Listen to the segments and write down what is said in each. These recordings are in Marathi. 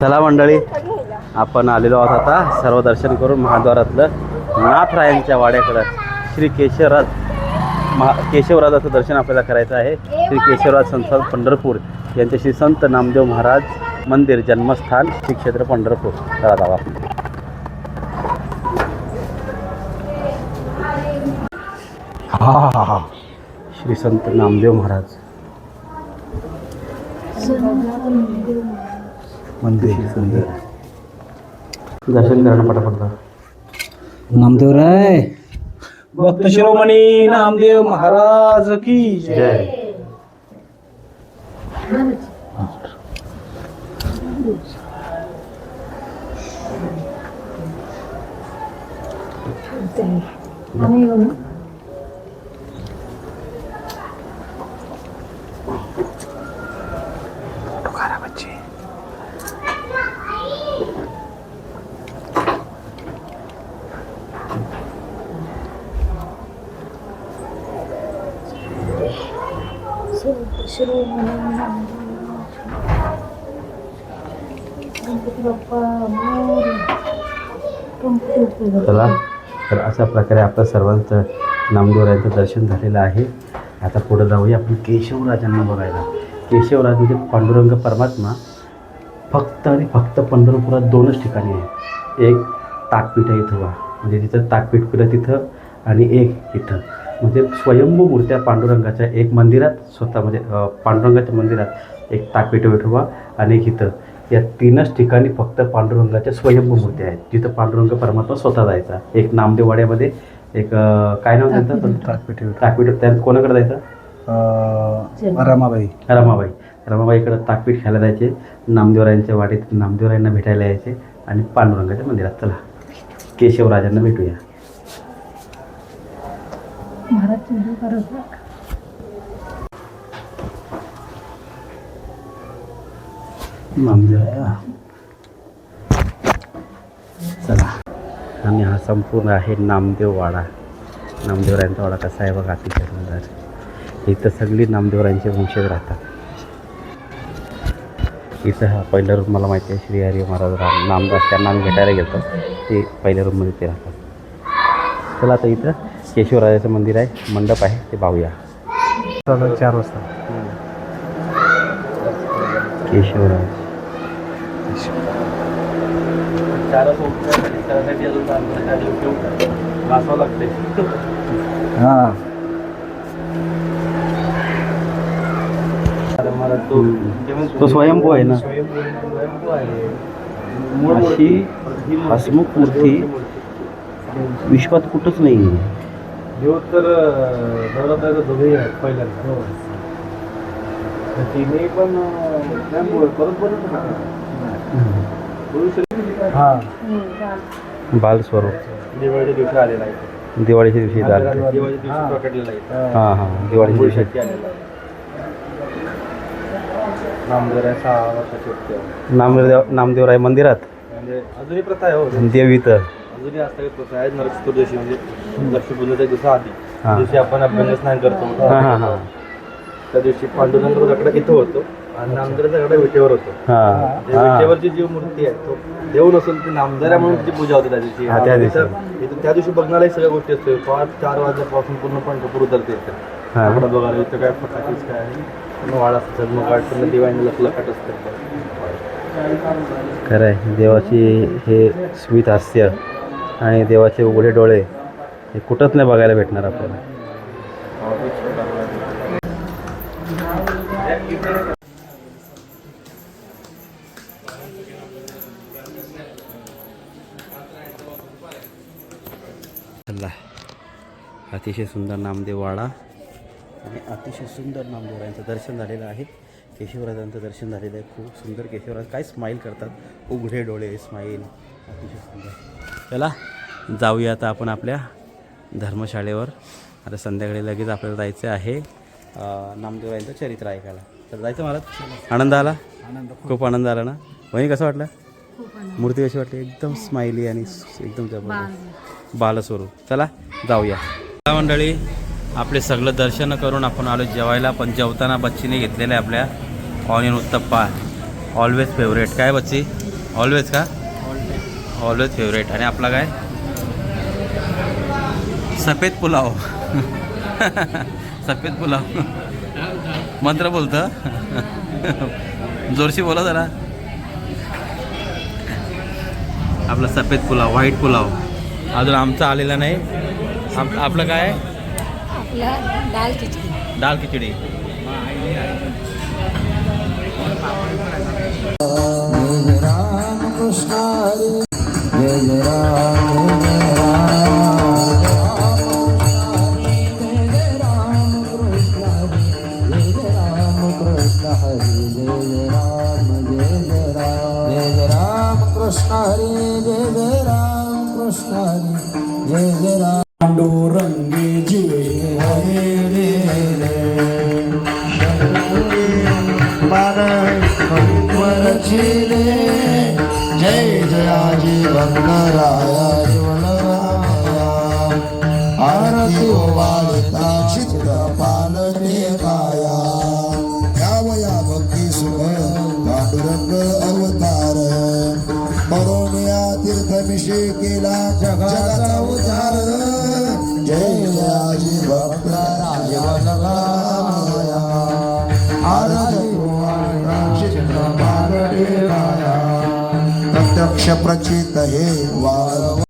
चला मंडळी, आपण आलेलो आहोत आता सर्व दर्शन करून महाद्वारातलं नाथरायांच्या वाड्याकडं. श्री केशवराजाचं दर्शन आपल्याला करायचं आहे. श्री केशवराज संस्थान पंढरपूर यांचे श्री संत नामदेव महाराज मंदिर जन्मस्थान श्री क्षेत्र पंढरपूर. चला जावा. हा श्री संत नामदेव महाराज मंदिर दर्शन करणं पटापट. नामदेव राय भक्त शिरोमणी नामदेव महाराज की जय. चला, तर अशा प्रकारे आपलं सर्वांचं नामदेवरायांचं दर्शन झालेलं आहे. आता पुढे जाऊया आपण केशवराजांना बघायला. केशवराज म्हणजे पांडुरंग परमात्मा फक्त आणि फक्त पंढरपुरात दोनच ठिकाणी आहे. एक ताकपीठ आहे इथं म्हणजे तिथं ताकपीठ केलं तिथं, आणि एक इथं म्हणजे स्वयंभू मूर्त्या पांडुरंगाच्या. एक मंदिरात स्वतः म्हणजे पांडुरंगाच्या मंदिरात एक ताकपीठ विठोबा आणि एक इथं. या तीनच ठिकाणी फक्त पांडुरंगाच्या स्वयंभू मूर्त्या आहेत जिथं पांडुरंग परमात्मा स्वतः जायचा. एक नामदेववाड्यामध्ये, एक काय नाव त्यांचं ताकपीठ त्यात कोणाकडे जायचं? रमाबाईकडे ताकपीठ खायला जायचे. नामदेवरायांच्या वाडीत नामदेवरायांना भेटायला यायचे आणि पांडुरंगाच्या मंदिरात. चला केशवराजांना भेटूया. चला, आणि हा संपूर्ण आहे नामदेव वाडा. नामदेवरायांचा वाडा कसा आहे बघा, अतिशय सुंदर. इथं सगळी नामदेवरायांचे वंशज राहतात. इथं हा पहिला रूम मला माहिती आहे, श्री हरी महाराज नामदास त्यांना आम्ही भेटायला गेलो. ते पहिल्या रूममध्ये ते राहतात. चला, आता इथं केशवराजाचं मंदिर आहे, मंडप आहे, ते पाहूया. 4 वाजता केशवराज हां. तो स्वयंभू आहे ना. अशी हसमुख मूर्ती विश्वात कुठंच नाही आहे. देव तर दोघेही आहेत पहिल्यांदा. तिने पण बालस्वरूप दिवाळीच्या दिवशी आलेला आहे. दिवाळीच्या दिवशी झालं. प्रकटलेला आहे. हां दिवाळीच्या दिवशी आलेला आहे. नामदेवराय 6 वर्षाचे होते. नामदेवराय मंदिरात म्हणजे अजूनही प्रथा आहे. हो, देव इथं अजूनही असतात प्रथा आहेत. नरक चतुर्दशी म्हणजे लक्ष्मीपूजनाच्या दिवसा आधी दिवशी आपण अभ्यंग स्नान करतो. हां त्या दिवशी पांडुरंगाचा गडा इथं होतो आणि नामदेवाचा गडा विटेवर होतो. विटेवरची जी मूर्ती आहे तो देव नसून ती नामदेवरा म्हणून तिची पूजा होते त्या दिवशी. त्या दिवशी बघणाऱ्या सगळ्या गोष्टी असतो. 5-4 वाजल्यापासून पूर्ण पंढरपूर उतरते इथं. बघायला इथं काय फटाकेच काय वाढ असतात. मग वाटतं दिवाळीला लखट असतं. खरं आहे. देवाची हे स्मित हास्य आणि देवाचे उघडे डोळे हे कुठंच नाही बघायला भेटणार आपल्याला. अतिशय सुंदर नामदेव वाडा आणि अतिशय सुंदर नामदेवरायांचं दर्शन झालेलं आहे. केशवराजांचं दर्शन झालेलं आहे. खूप सुंदर केशवराज काय स्माईल करतात, उघडे डोळे, स्माईल, अतिशय सुंदर. चला जाऊया आता आपण आपल्या धर्मशाळेवर. आता संध्याकाळी लगेच आपल्याला जायचं आहे नामदेवरायांचं चरित्र ऐकायला. तर जायचं मला. आनंद आला? खूप आनंद आला ना. वही कसं वाटलं? मूर्ती कशी वाटली? एकदम स्माइली आणि एकदम जबरदस्त बालस्वरूप. चला जाऊया मंडळी. आपले सगळं दर्शन करून आपण आलो जेवायला. पण जेवताना बच्चीने घेतलेलं आहे आपल्या ऑनियन उत्तप्पा, ऑलवेज फेवरेट. काय बच्ची? ऑलवेज का? Always favourite. आणि आपला काय? सफेद पुलाव. सफेद पुलाव. मंत्र बोलतं. जोरशी बोला जरा. आपला सफेद पुलाव, व्हाईट पुलाव अजून आमचा आलेला नाही. आपलं काय? आपलं दाल खिचडी. दाल खिचडी. पांडुरंगी जीवे हरे रे रे जय जयाजी भक्तराया जीवनराया आरती वाळता चित्र पालने गाया यावया भक्ती सुख पांडुरंग अवतार मरोनिया तीर्थमिषे केला जगाचा उद्धार जय जयाजी भक्तराया जीवनराया आरती वाळता चित्र पालने गाया प्रत्यक्ष प्रचित हे वाळ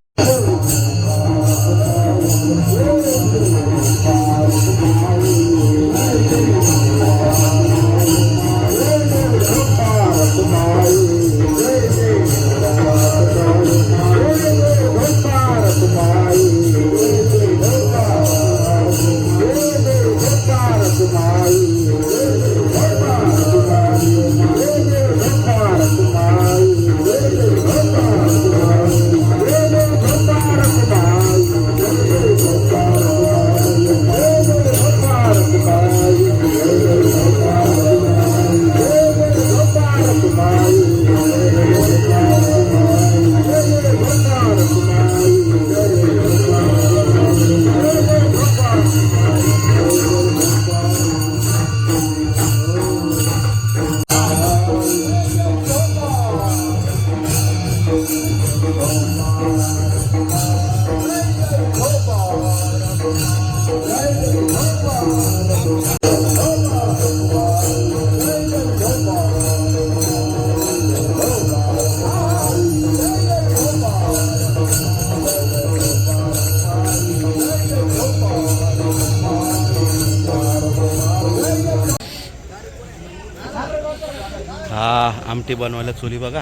आमटी बनवायला चुली बघा.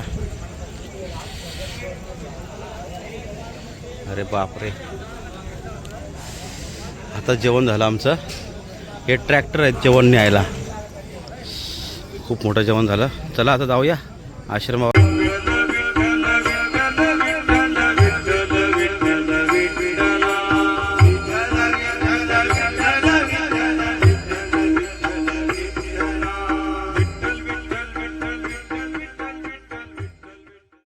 अरे बापरे. आता जेवण झालं आमचं. हे ट्रॅक्टर आहेत जेवण न्यायला. खूप मोठं जेवण झालं. चला आता जाऊया आश्रमावर.